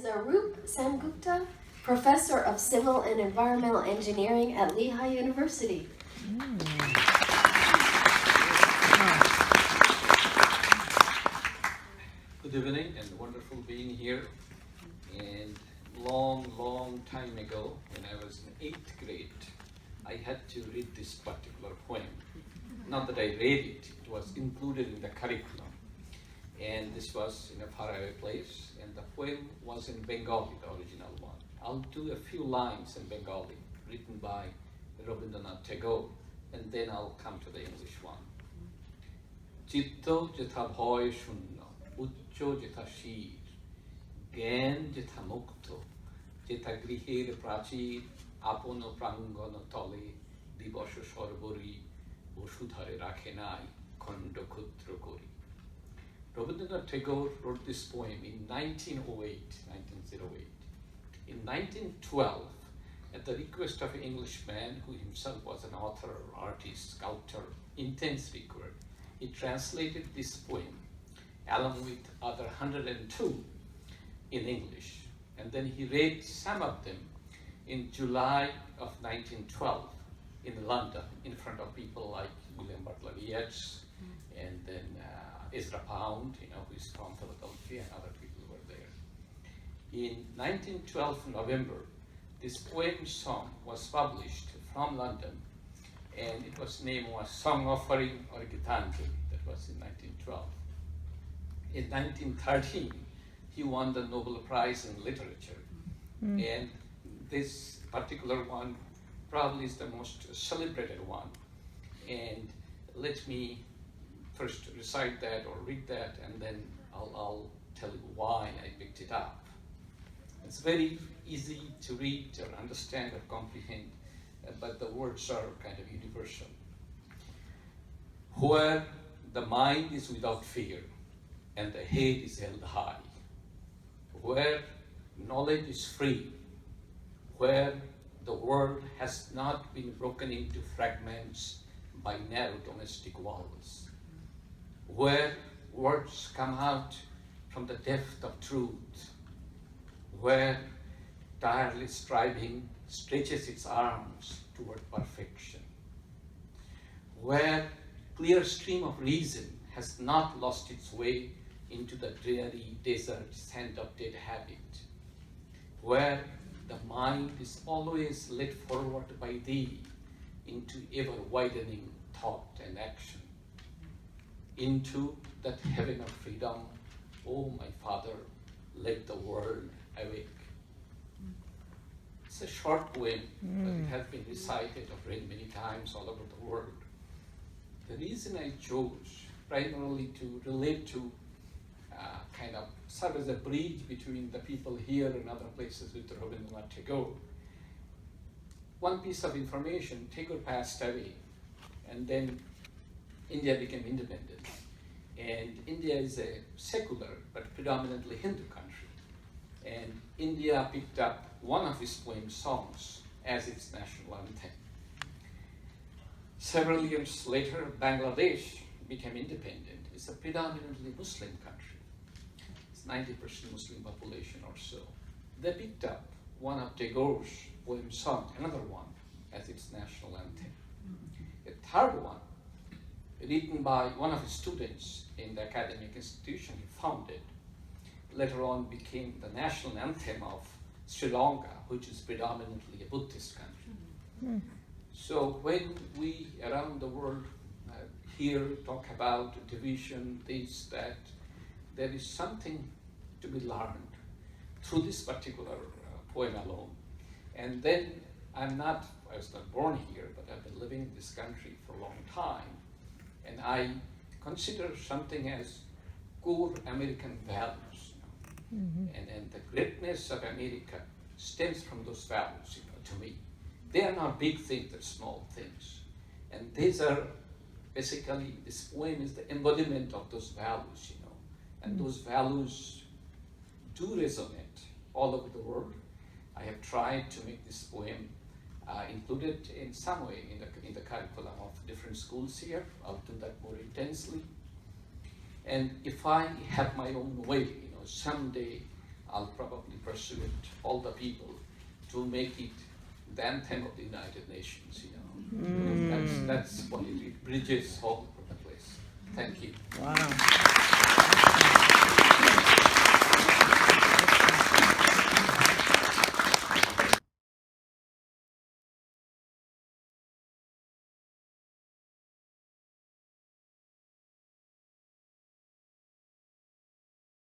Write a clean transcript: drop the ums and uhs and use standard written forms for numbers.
is Arup SenGupta, Professor of Civil and Environmental Engineering at Lehigh University. Good evening, and wonderful being here. And long time ago, when I was in 8th grade, I had to read this particular poem. Not that I read it, it was included in the curriculum. And this was in a faraway place, and the poem was in Bengali, the original one. I'll do a few lines in Bengali, written by Rabindranath Tagore, and then I'll come to the English one. Chitta jetha bhoy shunno, uchcho jetha shir, gyan jetha mukto, jetha griher prachir, apono prangono tole, divasho sorbori, oshudhare rakhe nai, khondo khudro kori. Rabindranath Tagore wrote this poem in 1908. In 1912, at the request of an Englishman who himself was an author, artist, sculptor, intense reader, he translated this poem along with other 102 in English. And then he read some of them in July of 1912 in London in front of people like William Butler Yeats and then Ezra Pound, who is from Philadelphia, and other people were there. In 1912 November, this poem song was published from London, and it was named Song Offering or Gitanjali. That was in 1912. In 1913, he won the Nobel Prize in Literature, and this particular one probably is the most celebrated one. And let me first recite that or read that, and then I'll tell you why I picked it up. It's very easy to read or understand or comprehend, but the words are kind of universal. Where the mind is without fear and the head is held high, where knowledge is free, where the world has not been broken into fragments by narrow domestic walls, where words come out from the depth of truth, where tireless striving stretches its arms toward perfection, where clear stream of reason has not lost its way into the dreary desert sand of dead habit, where the mind is always led forward by thee into ever-widening thought and action, into that heaven of freedom, oh my Father, let the world awake. It's a short poem, but it has been recited or read many times all over the world. The reason I chose primarily to relate to kind of serve as a bridge between the people here and other places with Rabindranath Tagore. One piece of information, Tagore passed away, and then India became independent. And India is a secular but predominantly Hindu country. And India picked up one of his poem songs as its national anthem. Several years later, Bangladesh became independent. It's a predominantly Muslim country. It's 90% Muslim population or so. They picked up one of Tagore's poem song, another one, as its national anthem. A third one, written by one of his students in the academic institution he founded, later on became the national anthem of Sri Lanka, which is predominantly a Buddhist country. So when we around the world hear, talk about division, this, that, there is something to be learned through this particular poem alone. And then I was not born here, but I've been living in this country for a long time. And I consider something as core American values. And the greatness of America stems from those values, to me. They are not big things, they're small things. And these are basically, this poem is the embodiment of those values, And those values do resonate all over the world. I have tried to make this poem included in some way in the curriculum of different schools here. I'll do that more intensely. And if I have my own way, someday I'll probably pursue it, all the people, to make it the anthem of the United Nations, you know. That's what it bridges all over the place. Thank you. Wow.